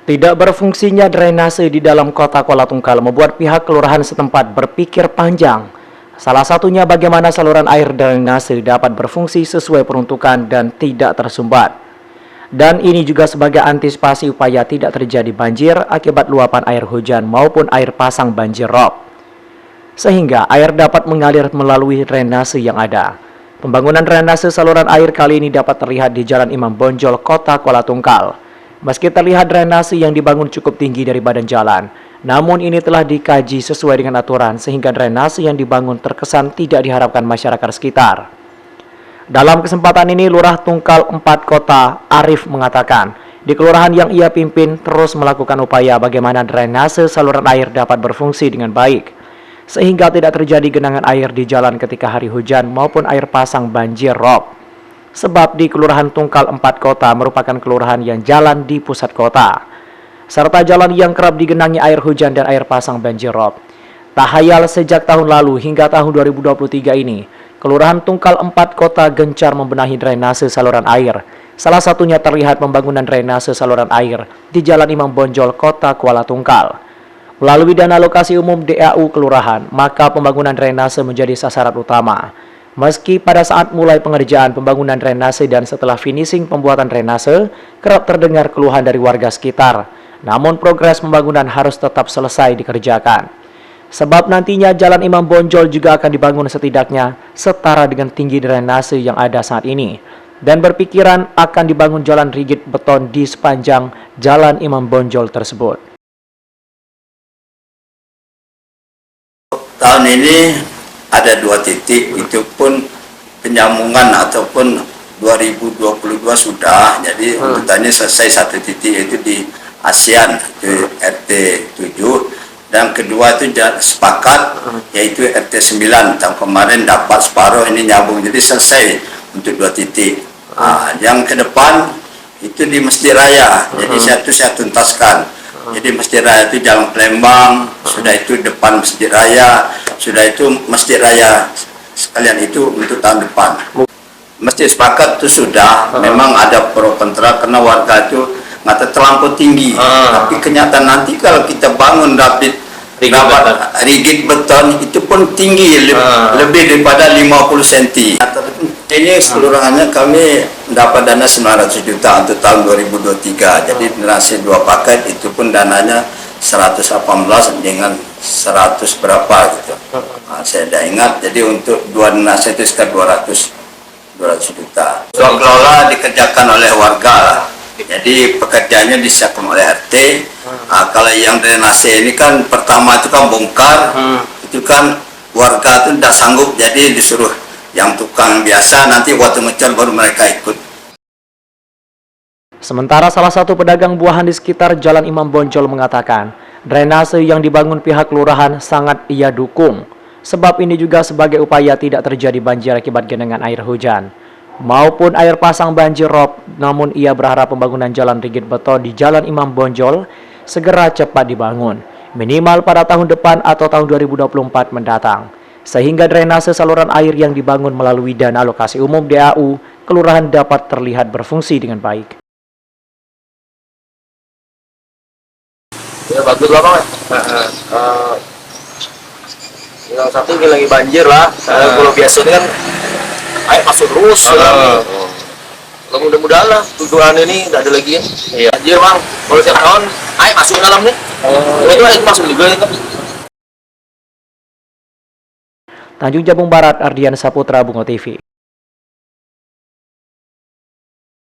Tidak berfungsinya drainase di dalam kota Kuala Tungkal membuat pihak kelurahan setempat berpikir panjang. Salah satunya bagaimana saluran air drainase dapat berfungsi sesuai peruntukan dan tidak tersumbat. Dan ini juga sebagai antisipasi upaya tidak terjadi banjir akibat luapan air hujan maupun air pasang banjir rob. Sehingga air dapat mengalir melalui drainase yang ada. Pembangunan drainase saluran air kali ini dapat terlihat di Jalan Imam Bonjol, Kota Kuala Tungkal. Meski terlihat drainase yang dibangun cukup tinggi dari badan jalan, namun ini telah dikaji sesuai dengan aturan sehingga drainase yang dibangun terkesan tidak diharapkan masyarakat sekitar. Dalam kesempatan ini, Lurah Tungkal 4 Kota Arif mengatakan, di kelurahan yang ia pimpin terus melakukan upaya bagaimana drainase saluran air dapat berfungsi dengan baik, sehingga tidak terjadi genangan air di jalan ketika hari hujan maupun air pasang banjir rob. Sebab di Kelurahan Tungkal 4 Kota merupakan kelurahan yang jalan di pusat kota, serta jalan yang kerap digenangi air hujan dan air pasang banjir rob. Tak hayal sejak tahun lalu hingga tahun 2023 ini, Kelurahan Tungkal 4 Kota gencar membenahi drainase saluran air. Salah satunya terlihat pembangunan drainase saluran air di Jalan Imam Bonjol, Kota Kuala Tungkal. Melalui dana alokasi umum DAU Kelurahan, maka pembangunan drainase menjadi sasaran utama. Meski pada saat mulai pengerjaan pembangunan drainase dan setelah finishing pembuatan drainase, kerap terdengar keluhan dari warga sekitar. Namun progres pembangunan harus tetap selesai dikerjakan. Sebab nantinya Jalan Imam Bonjol juga akan dibangun setidaknya setara dengan tinggi drainase yang ada saat ini. Dan berpikiran akan dibangun jalan rigid beton di sepanjang Jalan Imam Bonjol tersebut. Tahun ini ada 2 titik, itu pun penyambungan ataupun 2022 sudah, jadi urutannya selesai 1 titik yaitu di ASEAN, itu RT 7, dan kedua itu sepakat yaitu RT 9, tahun kemarin dapat separuh, ini nyambung, jadi selesai untuk 2 titik. Yang ke depan itu di Masjid Raya, jadi saya tuntaskan. Jadi Masjid Raya itu Jalan Palembang, sudah itu depan Masjid Raya, sudah itu Masjid Raya sekalian itu untuk tahun depan. Masjid sepakat itu sudah, memang ada pro kontra karena warga itu ngata terlampau tinggi. Tapi kenyataan nanti kalau kita bangun dapat rigid beton itu pun tinggi, lebih daripada 50 cm. Ini keseluruhannya kami dapat dana 900 juta untuk tahun 2023. Jadi drainase 2 paket itu pun dananya 118 dengan 100 berapa gitu. Saya tidak ingat. Jadi untuk 2 drainase itu sekitar 200 juta. Soal kelola dikerjakan oleh warga lah. Jadi pekerjaannya disiapkan oleh RT. Kalau yang drainase ini kan pertama itu kan bongkar, itu kan warga itu tidak sanggup, jadi disuruh yang tukang biasa, nanti waktu ngecor baru mereka ikut. Sementara salah satu pedagang buahan di sekitar Jalan Imam Bonjol mengatakan, drainase yang dibangun pihak kelurahan sangat ia dukung, sebab ini juga sebagai upaya tidak terjadi banjir akibat genangan air hujan maupun air pasang banjir rob. Namun ia berharap pembangunan jalan rigid beton di Jalan Imam Bonjol segera cepat dibangun, minimal pada tahun depan atau tahun 2024 mendatang, sehingga drainase saluran air yang dibangun melalui dana alokasi umum DAU kelurahan dapat terlihat berfungsi dengan baik. Ya bagus lah Bang. Yang satu lagi banjir lah. Kalau biasanya kan air masuk terus. Kalau mudah-mudahan lah tujuan ini nggak ada lagi ya. Iya. Banjir Bang. Kalau tiap tahun air masuk ke dalam nih. Itu air masuk juga ya. Tanjung Jabung Barat, Ardian Saputra, Bungo TV.